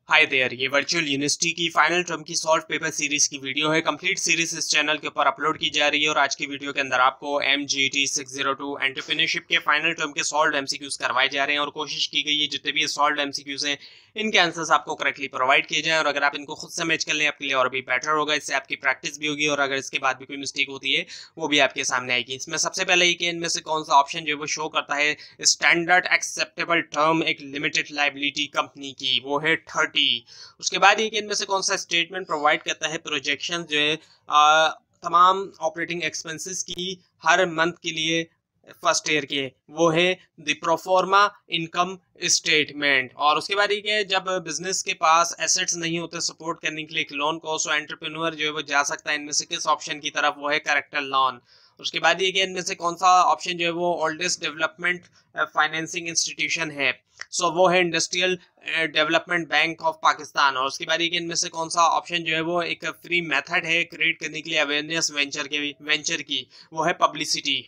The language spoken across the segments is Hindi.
हाय देयर, ये वर्चुअल यूनिवर्सिटी की फाइनल टर्म की सॉल्व पेपर सीरीज की वीडियो है। कंप्लीट सीरीज इस चैनल के ऊपर अपलोड की जा रही है और आज की वीडियो के अंदर आपको MGT 602 एंटरप्रेन्योरशिप के फाइनल टर्म के सॉल्व एमसीक्यूज करवाए जा रहे हैं और कोशिश की गई है जितने भी सॉल्व एमसीक्यूज हैं इनके आंसर्स आपको करेक्टली प्रोवाइड किए जाएं और अगर आप इनको खुद से मैच कर लें आपके लिए और भी बेटर होगा। इससे आपकी प्रैक्टिस भी होगी और अगर इसके बाद भी कोई मिस्टेक होती है वो भी आपके सामने आएगी। इसमें सबसे पहले ये कि इनमें से कौन सा ऑप्शन जो है वो शो करता है स्टैंडर्ड एक्सेप्टेबल टर्म एक लिमिटेड लायबिलिटी कंपनी की, वो है 30। उसके बाद ये कि इनमें से कौन सा स्टेटमेंट प्रोवाइड करता है प्रोजेक्शन जो है तमाम ऑपरेटिंग एक्सपेंसेस की हर मंथ के लिए फर्स्ट ईयर के, वो है द प्रोफॉर्मा इनकम स्टेटमेंट। और उसके बाद ये कि जब बिजनेस के पास एसेट्स नहीं होते सपोर्ट करने के लिए एक लोन को, सो एंटरप्रेन्योर जो है वो जा सकता है इनमें से किस ऑप्शन की तरफ, वो है कैरेक्टर लोन। उसके बाद ये कि इनमें से कौन सा ऑप्शन जो है वो ओल्डेस्ट डेवलपमेंट फाइनेंसिंग इंस्टीट्यूशन है, सो वो है industrial development bank of Pakistan. और उसके बाद ये कि इनमें से कौन सा ऑप्शन जो है वो एक फ्री मेथड है क्रिएट करने के लिए अवेयरनेस वेंचर की, वो है पब्लिसिटी।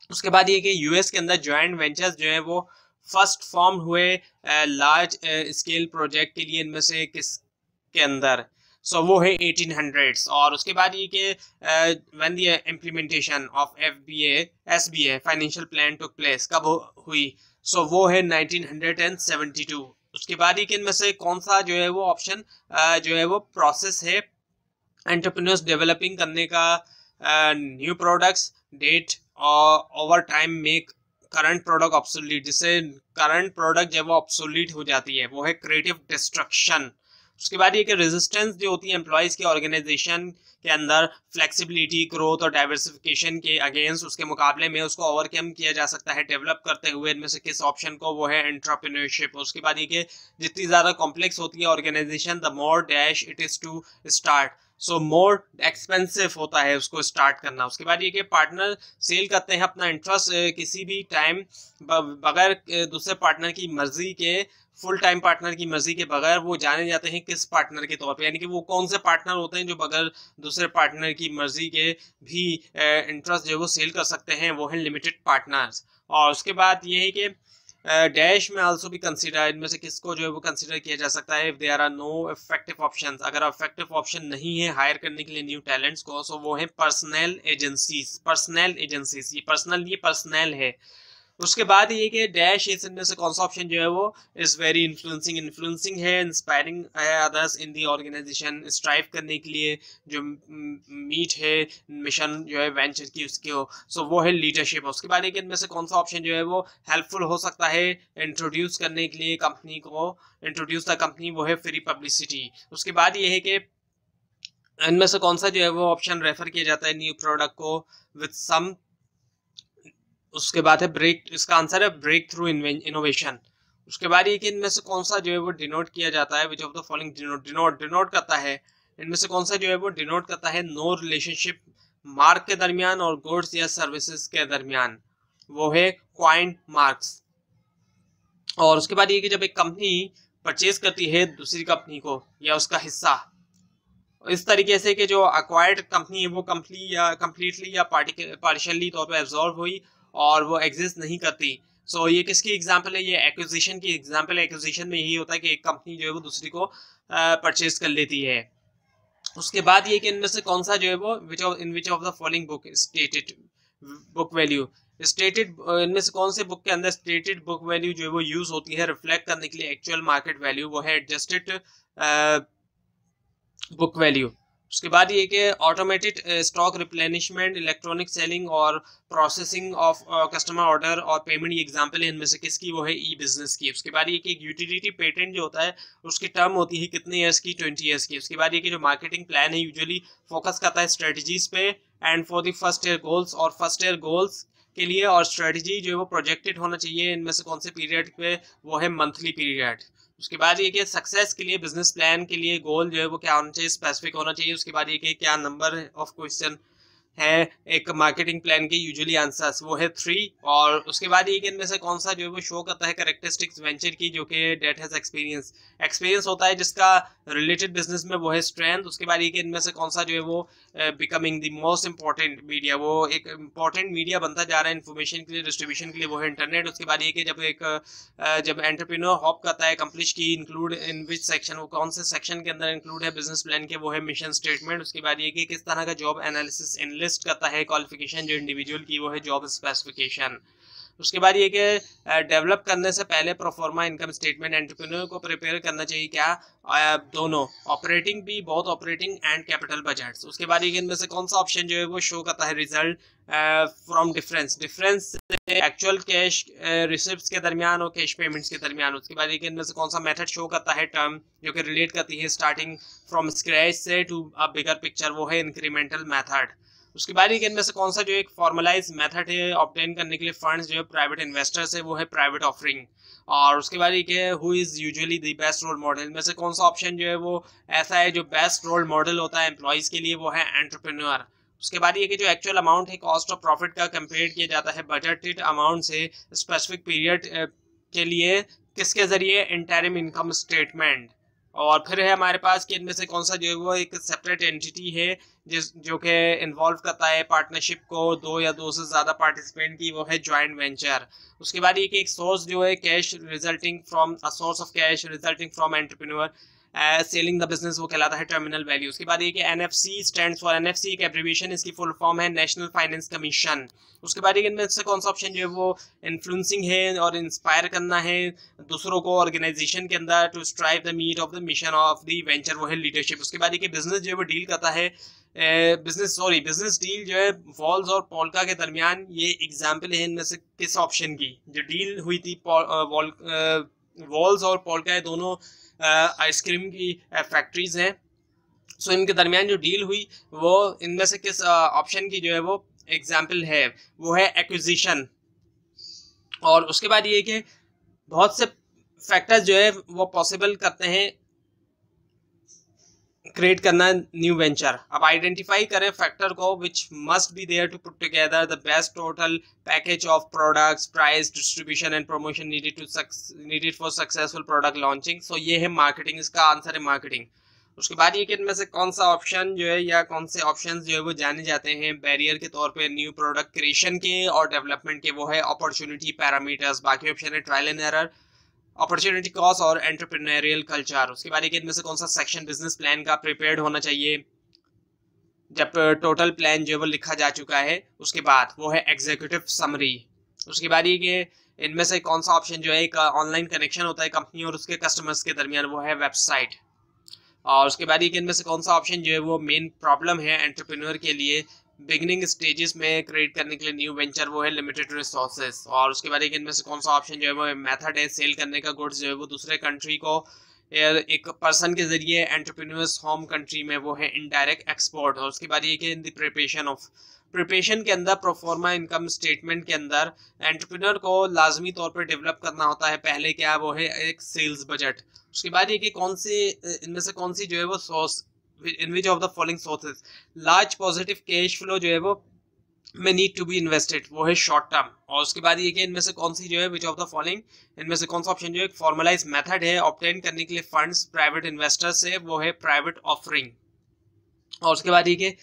उसके बाद ये कि यूएस के अंदर ज्वाइंट वेंचर्स जो है वो फर्स्ट फॉर्म हुए लार्ज स्केल प्रोजेक्ट के लिए इनमें से किस के अंदर, सो वो है 1800s। और उसके बाद ये कि when the implementation of SBA financial plan took place कब हुई, सो वो है 1972। उसके बाद ये कि इनमें से कौन सा जो है वो ऑप्शन जो है वो प्रोसेस है एंटरप्रेन्योर्स डेवलपिंग करने का न्यू प्रोडक्ट्स डेट और over time make current product obsolete, जिससे करंट प्रोडक्ट जब वो ऑब्सोलीट हो जाती है वो है क्रिएटिव डिस्ट्रक्शन। उसके बाद ये कि रेजिस्टेंस जो होती है एम्प्लॉयज की ऑर्गेनाइजेशन के अंदर फ्लेक्सिबिलिटी ग्रोथ और डाइवर्सिफिकेशन के अगेंस्ट, उसके मुकाबले में उसको ओवरकम किया जा सकता है डेवलप करते हुए इनमें से किस ऑप्शन को, वो है एंटरप्रेन्योरशिप। उसके बाद ये कि जितनी ज़्यादा कॉम्प्लेक्स होती है organisation the more dash it is to start, so more expensive होता है उसको स्टार्ट करना। उसके बाद ये कि पार्टनर सेल करते हैं अपना इंटरेस्ट किसी भी टाइम बगैर दूसरे पार्टनर की मर्जी के, फुल टाइम पार्टनर की मर्जी के बगैर वो जाने जाते हैं किस पार्टनर के तौर पे, यानी कि वो कौन से पार्टनर होते हैं जो बगैर दूसरे पार्टनर की मर्जी के भी इंटरेस्ट जो है वो सेल कर सकते हैं, वो है लिमिटेड पार्टनर्स। और उसके बाद ये है कि डैश में आल्सो भी कंसीडर, इनमें से किसको जो है वो कंसीडर किया जा सकता है if there are no effective options, अगर इफेक्टिव ऑप्शन नहीं है हायर करने के लिए न्यू टैलेंट्स को, सो वो है पर्सनल एजेंसीज। ये पर्सनल नहीं पर्सनल है। उसके बाद ये कि डैश इनमें से कौन सा ऑप्शन जो है वो इज वेरी इन्फ्लुएंसिंग है, इंस्पायरिंग है others in the organisation, strive करने के लिए जो मीट है मिशन जो है वेंचर की उसकी हो, सो वो है लीडरशिप। उसके बाद एक इनमें से कौन सा ऑप्शन जो है वो हेल्पफुल हो सकता है इंट्रोड्यूस करने के लिए कंपनी को, इंट्रोड्यूस द कंपनी, वो है फ्री पब्लिसिटी। उसके बाद ये है कि इनमें से कौन सा जो है वो ऑप्शन रेफर किया जाता है न्यू प्रोडक्ट को विद सम, उसके बाद है ब्रेक, इसका आंसर है ब्रेक थ्रू इनोवेशन। उसके बाद ये कि इनमें से कौन सा जो है वो डिनोट किया जाता है, विच ऑफ द फॉलोइंग डिनोट करता है, इनमें से कौन सा जो है वो डिनोट करता है नो रिलेशनशिप मार्क के दरमियान और गुड्स या सर्विसेज के दरमियान, वो है क्वाइन मार्क्स। और उसके बाद ये कि जब एक कंपनी परचेज करती है दूसरी कंपनी को या उसका हिस्सा, इस तरीके से कि जो अक्वायर्ड कंपनी है वो कंप्लीटली या पार्शियली तौर पे एब्जॉर्ब हुई और वो एग्जिस्ट नहीं करती। सो ये किसकी एग्जांपल है, ये एक्विजिशन की एग्जांपल है। एक्विजिशन में यही होता है कि एक कंपनी जो है वो दूसरी को परचेज कर लेती है। उसके बाद ये कि इनमें से कौन सा जो है वो विच of the following book stated book value, stated इनमें से कौन से बुक के अंदर स्टेटेड बुक वैल्यू जो है वो यूज होती है रिफ्लेक्ट करने के लिए एक्चुअल मार्केट वैल्यू, वो है एडजस्टेड बुक वैल्यू। उसके बाद ये कि automated stock replenishment, electronic selling और प्रोसेसिंग ऑफ कस्टमर ऑर्डर और पेमेंट, ये एग्जांपल है इनमें से किसकी, वो है ई बिजनेस की। उसके बाद ये कि एक यूटिलिटी पेटेंट जो होता है उसकी टर्म होती है कितने ईयर्स की, 20 ईयर्स की। उसके बाद ये कि जो मार्केटिंग प्लान है यूजुअली फोकस करता है स्ट्रेटजीज पे and for the first year goals, और फर्स्ट ईयर गोल्स के लिए और स्ट्रेटजी जो है वो प्रोजेक्टेड होना चाहिए इनमें से कौन से पीरियड पे, वो है मंथली पीरियड। उसके बाद ये कि सक्सेस के लिए बिजनेस प्लान के लिए गोल जो है वो क्या होना चाहिए, स्पेसिफिक होना चाहिए। उसके बाद ये कि क्या नंबर ऑफ क्वेश्चन है एक मार्केटिंग प्लान के, यूजुअली आंसर्स वो है 3। और उसके बाद ये कि इनमें से कौन सा जो है वो शो करता है कैरेक्टरिस्टिक्स वेंचर की, जो कि डेट हैज एक्सपीरियंस होता है जिसका रिलेटेड बिजनेस में वो है स्ट्रेंथ। उसके बाद ये कि इनमें से कौन सा जो है वो becoming the most important media, वो एक इंपॉर्टेंट मीडिया बनता जा रहा है इन्फॉर्मेशन के लिए, डिस्ट्रीब्यूशन के लिए, वो है इंटरनेट। उसके बाद ये कि जब एंटरप्रेन्योर हॉप करता है कंप्लीट की इंक्लूड इन विच सेक्शन, वो कौन से सेक्शन के अंदर इंक्लूड है बिजनेस प्लान के, वो है मिशन स्टेटमेंट। उसके बाद ये कि किस तरह का जॉब एनालिसिस एनालिस्ट करता है, क्वालिफिकेशन जो इंडिविजुअल की वो है जॉब स्पेसिफिकेशन। उसके बाद ये कि डेवलप करने से पहले प्रोफॉर्मा इनकम स्टेटमेंट एंटरप्रेन्योर को प्रिपेयर करना चाहिए क्या, दोनों ऑपरेटिंग भी, both operating and capital budgets. उसके बाद ये इनमें से कौन सा ऑप्शन जो है वो शो करता है result from difference actual cash receipts के दरमियान और कैश पेमेंट्स के दरमियान। उसके बाद ये इनमें से कौन सा मेथड शो करता है टर्म जो कि रिलेट करती है स्टार्टिंग फ्रॉम स्क्रैच से टू अ बिगर पिक्चर, वो है इंक्रीमेंटल मेथड। उसके बाद इनमें से कौन सा जो एक फॉर्मलाइज मेथड है ऑब्टेन करने के लिए फंड्स जो है प्राइवेट इन्वेस्टर्स है, वो है प्राइवेट ऑफरिंग। और उसके बाद ये who is usually the best role model में से कौन सा ऑप्शन जो है वो ऐसा है जो बेस्ट रोल मॉडल होता है एम्प्लॉइज के लिए, वो है एंटरप्रेन्योर। उसके बाद ये कि जो एक्चुअल अमाउंट है कॉस्ट ऑफ प्रॉफिट का कंपेयर किया जाता है बजटेड अमाउंट से स्पेसिफिक पीरियड के लिए किसके जरिए, इंटरिम इनकम स्टेटमेंट। और फिर है हमारे पास कि इनमें से कौन सा जो है वो एक सेपरेट एंटिटी है जो कि इन्वॉल्व करता है पार्टनरशिप को, दो या दो से ज़्यादा पार्टिसिपेंट की, वो है जॉइंट वेंचर। उसके बाद ये कि एक सोर्स जो है cash resulting from a source of cash resulting from entrepreneur selling the business, वो कहलाता है टर्मिनल वैल्यू। उसके बाद ये कि एनएफसी स्टैंड्स फॉर, एनएफसी एक एब्रीविएशन, इसकी फुल फॉर्म है नेशनल फाइनेंस कमीशन। उसके बाद इनमें से कौन सा ऑप्शन जो है वो इन्फ्लुएंसिंग है और इंस्पायर करना है दूसरों को ऑर्गेनाइजेशन के अंदर to strive the meet of the mission of the venture, वो है लीडरशिप। उसके बाद ये बिजनेस जो है वो डील करता है बिजनेस डील जो है वॉल्स और पोल्का के दरमियान। ये एग्जाम्पल है इनमें से किस ऑप्शन की जो डील हुई थी, वॉल्स और पोल्का है दोनों आइसक्रीम की फैक्ट्रीज हैं। सो इनके दरमियान जो डील हुई वो इनमें से किस ऑप्शन की जो है वो एग्जाम्पल है, वो है एक्विजिशन। और उसके बाद ये कि बहुत से फैक्टर्स जो है वो पॉसिबल करते हैं क्रिएट करना न्यू वेंचर। अब आइडेंटिफाई करें फैक्टर को which must be there to put together the best total package of products, price, distribution and promotion needed for successful product launching. So ये है मार्केटिंग, इसका आंसर है मार्केटिंग। उसके बाद ये कि इनमें से कौन सा ऑप्शन जो है या कौन से ऑप्शंस जो है वो जाने जाते हैं बैरियर के तौर पे न्यू प्रोडक्ट क्रिएशन के और डेवलपमेंट के, वो है अपॉर्चुनिटी पैरामीटर्स। बाकी ऑप्शन है trial and error, opportunity cost और एंटरप्रेन्योरियल कल्चर। उसके बाद इनमें से कौन सा सेक्शन बिजनेस प्लान का प्रिपेयर्ड होना चाहिए जब टोटल प्लान जो है वो लिखा जा चुका है, उसके बाद वो है एग्जीक्यूटिव समरी। उसके बाद ये इनमें से कौन सा ऑप्शन जो है एक ऑनलाइन कनेक्शन होता है कंपनी और उसके कस्टमर्स के दरमियान, वो है वेबसाइट। और उसके बाद इनमें से कौन सा ऑप्शन जो है वो मेन प्रॉब्लम है एंटरप्रेन्योर के लिए बिगिनिंग स्टेजेस में क्रिएट करने के लिए न्यू वेंचर, वो है लिमिटेड रिसोर्सेज। और उसके बाद इनमें से कौन सा ऑप्शन जो है वो मेथड है सेल करने का गुड्स जो है वो दूसरे कंट्री को एक पर्सन के जरिए एंटरप्रेन्योर्स होम कंट्री में, वो है इनडायरेक्ट एक्सपोर्ट। और उसके बाद ये कि इन द प्रिपरेशन के अंदर प्रोफॉर्मा इनकम स्टेटमेंट के अंदर एंटरप्रेन्योर को लाजमी तौर पर डेवलप करना होता है पहले क्या, वो है एक सेल्स बजट। उसके बाद ये कि कौन सी इनमें से कौन सी जो है वो source in which of the following sources large positive cash flow जो है वो में need to be invested, वो है short term। और उसके बाद ये कि इनमें से कौन सी जो है which of the following, इनमें से कौन सा ऑप्शन जो है एक फॉर्मलाइज मेथड है ऑब्टेन करने के लिए फंड्स प्राइवेट इन्वेस्टर से, वो है प्राइवेट ऑफरिंग। और उसके बाद ये कि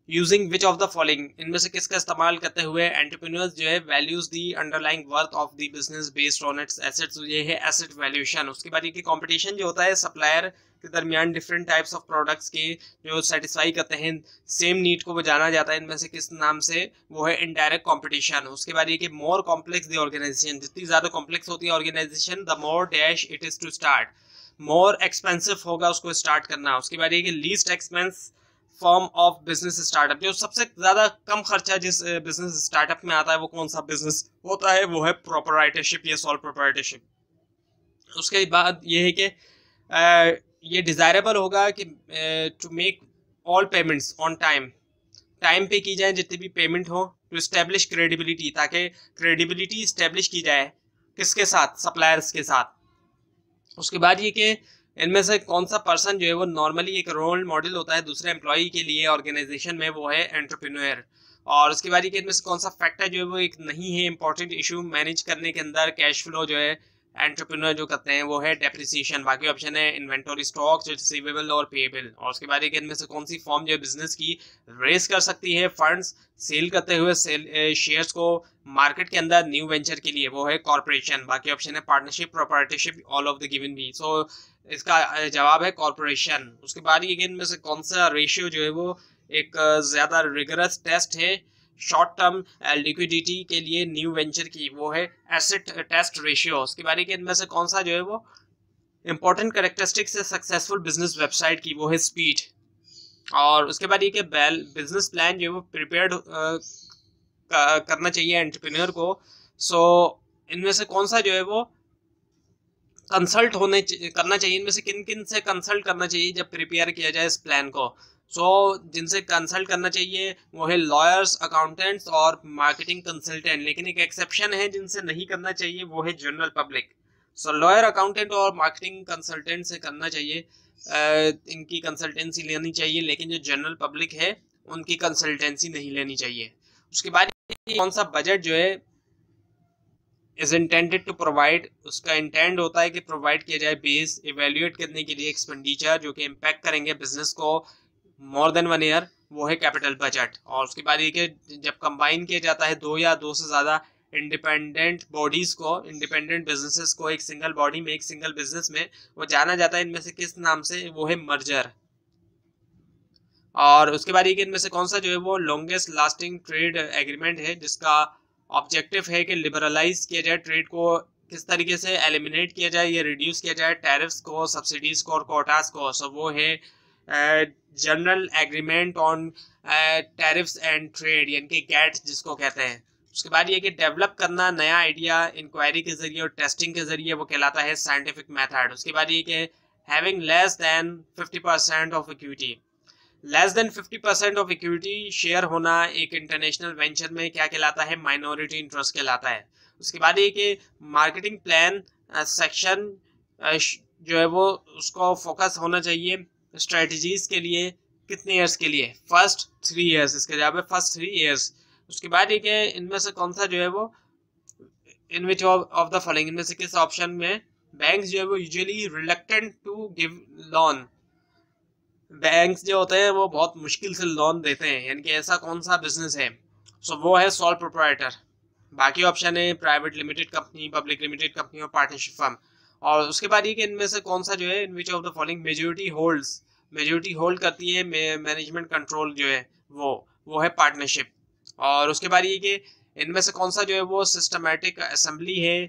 using which of the following, इनमें से किसका इस्तेमाल करते हुए एंटरप्रेन्योर्स जो है values the underlying worth of the business based on its assets, ये है एसेट वैल्यूएशन। उसके बाद ये कंपटीशन जो होता है सप्लायर के दरमियान डिफरेंट टाइप्स ऑफ प्रोडक्ट्स के जो सेटिस्फाई करते हैं सेम नीड को वो जाना जाता है इनमें से किस नाम से, वो है इनडायरेक्ट कंपटीशन। उसके बाद ये कि मोर कॉम्प्लेक्स द ऑर्गेनाइजेशन, जितनी ज्यादा कॉम्प्लेक्स होती है organisation the more dash it is to start, more expensive होगा उसको स्टार्ट करना। उसके बाद ये कि least expense form of business startup, जो सबसे ज्यादा कम खर्चा जिस बिजनेस स्टार्टअप में आता है वो कौन सा बिजनेस होता है, वो है प्रोपराइटरशिप या सोल प्रोपराइटरशिप। उसके बाद ये है कि ये डिजायरेबल होगा कि to make all payments on time पे की जाए जितनी भी पेमेंट हो, टू एस्टेब्लिश क्रेडिबिलिटी, ताकि क्रेडिबिलिटी एस्टेब्लिश की जाए किसके साथ, सप्लायर्स के साथ। उसके बाद ये कि इनमें से कौन सा पर्सन जो है वो नॉर्मली एक रोल मॉडल होता है दूसरे एम्प्लॉई के लिए ऑर्गेनाइजेशन में, वो है एंटरप्रेन्योर। और उसके बाद ये कि इनमें से कौन सा फैक्टर जो है वो एक नहीं है इंपॉर्टेंट इशू मैनेज करने के अंदर, कैश फ्लो जो है एंटरप्रेन्योर जो करते हैं वो है डेप्रिसिएशन। बाकी ऑप्शन है इन्वेंटरी, स्टॉक, रिसीवेबल और पेएबल। और उसके बाद इनमें से कौन सी फॉर्म जो है बिजनेस की रेस कर सकती है फंड्स सेल करते हुए शेयर्स को मार्केट के अंदर न्यू वेंचर के लिए, वो है कॉर्पोरेशन। बाकी ऑप्शन है partnership, proprietorship, all of the given B. So इसका जवाब है कॉर्पोरेशन। उसके बाद ये इनमें से कौन सा रेशियो जो है वो एक ज्यादा रिगरस टेस्ट है शॉर्ट टर्म लिक्विडिटी के लिए न्यू वेंचर की, वो है एसेट टेस्ट रेशियो। उसके बारे के इनमें से कौन सा जो है वो इंपॉर्टेंट कैरेक्टरिस्टिक्स है सक्सेसफुल बिजनेस वेबसाइट की, वो है स्पीड। और उसके बाद ये कि बिजनेस प्लान जो है वो प्रिपेयर्ड करना चाहिए एंटरप्रेन्योर को। सो इनमें से कौन सा जो है वो कंसल्ट करना चाहिए, इनमें से किन किन से कंसल्ट करना चाहिए जब प्रिपेयर किया जाए इस प्लान को। जिनसे कंसल्ट करना चाहिए वो है लॉयर्स, अकाउंटेंट्स और मार्केटिंग कंसल्टेंट। लेकिन एक एक्सेप्शन है जिनसे नहीं करना चाहिए, वो है जनरल पब्लिक। लॉयर, अकाउंटेंट और मार्केटिंग कंसल्टेंट से करना चाहिए, इनकी कंसल्टेंसी लेनी चाहिए, लेकिन जो जनरल पब्लिक है उनकी कंसल्टेंसी नहीं लेनी चाहिए। उसके बाद कौन सा बजट जो है इज इंटेंडेड टू प्रोवाइड, उसका इंटेंड होता है कि प्रोवाइड किया जाए बेस इवेल्युएट करने के लिए एक्सपेंडिचर जो कि इम्पैक्ट करेंगे बिजनेस को मोर देन 1 ईयर, वो है कैपिटल बजट। और उसके बाद ये कि जब कंबाइन किया जाता है दो या दो से ज़्यादा इंडिपेंडेंट बॉडीज़ को, इंडिपेंडेंट बिजनेसेस को एक सिंगल बॉडी में, एक सिंगल बिजनेस में, वो जाना जाता है इनमें से किस नाम से, वो है मर्जर। और उसके बाद ये कि इनमें से कौन सा जो है वो लॉन्गेस्ट लास्टिंग ट्रेड एग्रीमेंट है जिसका ऑब्जेक्टिव है कि लिबरलाइज किया जाए ट्रेड को, किस तरीके से एलिमिनेट किया जाए या रिड्यूस किया जाए टैरिफ्स को, सब्सिडीज को और कोटास को। सो वो है general agreement on tariffs and trade, यानी कि गैट जिसको कहते हैं। उसके बाद ये कि डेवलप करना नया आइडिया इंक्वायरी के जरिए और टेस्टिंग के जरिए, वो कहलाता है साइंटिफिक मेथड। उसके बाद ये कि having less than 50% of equity, less than 50% of equity share होना एक इंटरनेशनल वेंचर में क्या कहलाता है, माइनॉरिटी इंटरेस्ट कहलाता है। उसके बाद ये कि मार्केटिंग प्लान सेक्शन जो है वो उसको फोकस होना चाहिए स्ट्रेटजीज के लिए कितने ईयर्स के लिए, फर्स्ट 3 ईयर्स, इसका जवाब है फर्स्ट 3 ईयर्स। उसके बाद ये कि इनमें से कौन सा जो है वो in which of the following, इनमें से किस ऑप्शन में बैंक्स जो है वो usually reluctant to give loan, banks जो होते हैं वो बहुत मुश्किल से लोन देते हैं, यानी कि ऐसा कौन सा बिजनेस है। वो है सोल प्रोप्राइटर। बाकी ऑप्शन है private limited company, public limited company और पार्टनरशिप फर्म। और उसके बाद ये कि इनमें से कौन सा जो है in which of the following majority hold करती है मैनेजमेंट कंट्रोल जो है वो है पार्टनरशिप। और उसके बाद ये कि इनमें से कौन सा जो है वो सिस्टमैटिक असेंबली है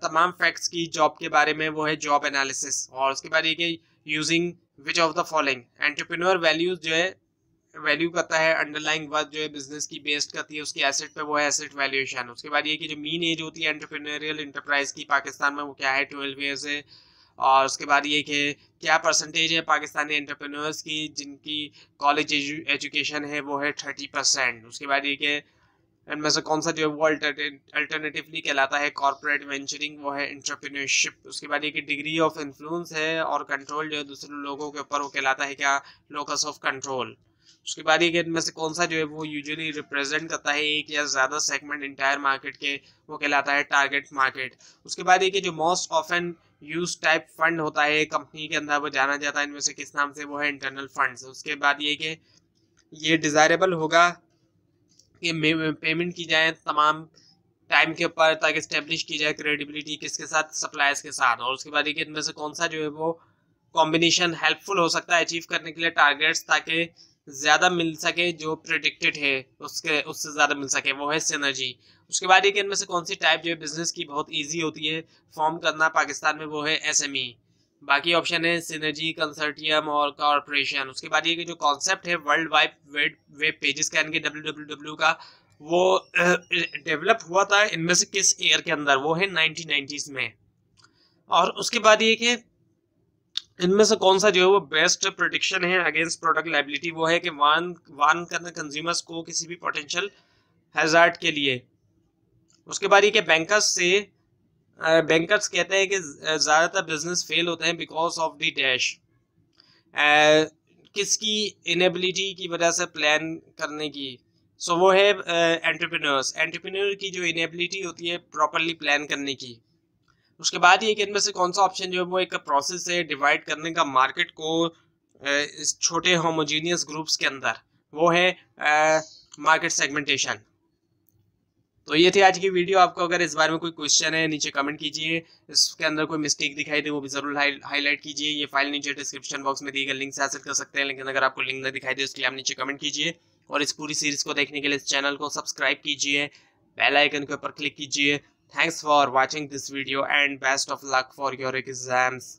तमाम फैक्ट्स की जॉब के बारे में, वो है जॉब एनालिसिस। और उसके बाद ये कि using which of the following, entrepreneur values जो है वैल्यू करता है अंडरलाइंग वर्थ जो है बिजनेस की बेस्ड करती है उसकी एसेट पे, वो है एसेट वैल्यूएशन। उसके बाद ये कि जो मीन एज होती है एंटरप्रेन्योरियल इंटरप्राइज की पाकिस्तान में, वो क्या है, 12 ईयर्स है। और उसके बाद ये कि क्या परसेंटेज है पाकिस्तानी एंटरप्रेन्योर्स की जिनकी कॉलेज एजुकेशन है, वो है 30%। उसके बाद ये कि इनमें से कौन सा जो है वो अल्टरनेटिवली कहलाता है कॉर्पोरेट वेंचरिंग, वो है एंटरप्रेन्योरशिप। उसके बाद ये कि डिग्री ऑफ इन्फ्लुएंस है और कंट्रोल जो है दूसरे लोगों के ऊपर, वो कहलाता है क्या, लोकस ऑफ कंट्रोल। उसके बाद ये कि इनमें से कौन सा जो है वो यूजुअली रिप्रेजेंट करता है एक या ज़्यादा सेगमेंट इंटायर मार्केट के, वो कहलाता है टारगेट मार्केट। उसके बाद ये कि जो most often use type fund होता है कंपनी के अंदर, वो जाना जाता है इनमें से किस नाम से, वो है इंटरनल फंड्स। उसके बाद ये कि ये डिज़ायरेबल होगा कि पेमेंट की जाए तमाम टाइम के ऊपर ताकि स्टेब्लिश की जाए क्रेडिबिलिटी किसके साथ, सप्लायर्स के साथ। और उसके बाद ये कि इनमें से कौन सा जो है वो कॉम्बिनेशन हेल्पफुल हो सकता है अचीव करने के लिए टारगेट्स, ताकि ज़्यादा मिल सके जो प्रेडिक्टेड है उससे ज़्यादा मिल सके, वो है सिनर्जी। उसके बाद ये कि इनमें से कौन सी टाइप जो है बिजनेस की बहुत ईजी होती है फॉर्म करना पाकिस्तान में, वो है SME। बाकी ऑप्शन है सिनर्जी, कंसर्टियम और कॉर्पोरेशन। उसके बाद ये कि जो कॉन्सेप्ट है वर्ल्ड वाइड वेब पेजेस का, यानी कि WWW का, वो डेवलप हुआ था इनमें से किस ईयर के अंदर, वो है 1990s में। और उसके बाद ये कि इनमें से कौन सा जो है वो बेस्ट प्रोटेक्शन है अगेंस्ट प्रोडक्ट लाइबिलिटी, वो है कि वार्न करना कंज्यूमर्स को किसी भी पोटेंशियल हैजार्ड के लिए। उसके बाद ये कि बैंकर्स कहते हैं कि ज़्यादातर बिजनेस फेल होते हैं बिकॉज ऑफ द डैश, किसकी इनेबिलिटी की वजह से प्लान करने की। वो है एंटरप्रेन्योर की जो इनेबिलिटी होती है प्रॉपरली प्लान करने की। उसके बाद ये कि इनमें से कौन सा ऑप्शन जो है वो एक प्रोसेस है डिवाइड करने का मार्केट को इस छोटे होमोजीनियस ग्रुप्स के अंदर, वो है मार्केट सेगमेंटेशन। तो ये थी आज की वीडियो। आपको अगर इस बारे में कोई क्वेश्चन है नीचे कमेंट कीजिए, इसके अंदर कोई मिस्टेक दिखाई दे वो भी जरूर हाईलाइट कीजिए। ये फाइल नीचे डिस्क्रिप्शन बॉक्स में दी गई लिंक से हासिल कर सकते हैं, लेकिन अगर आपको लिंक न दिखाई दे उसके लिए आप नीचे कमेंट कीजिए। और इस पूरी सीरीज को देखने के लिए इस चैनल को सब्सक्राइब कीजिए, बेल आइकन के ऊपर क्लिक कीजिए। Thanks for watching this video and best of luck for your exams.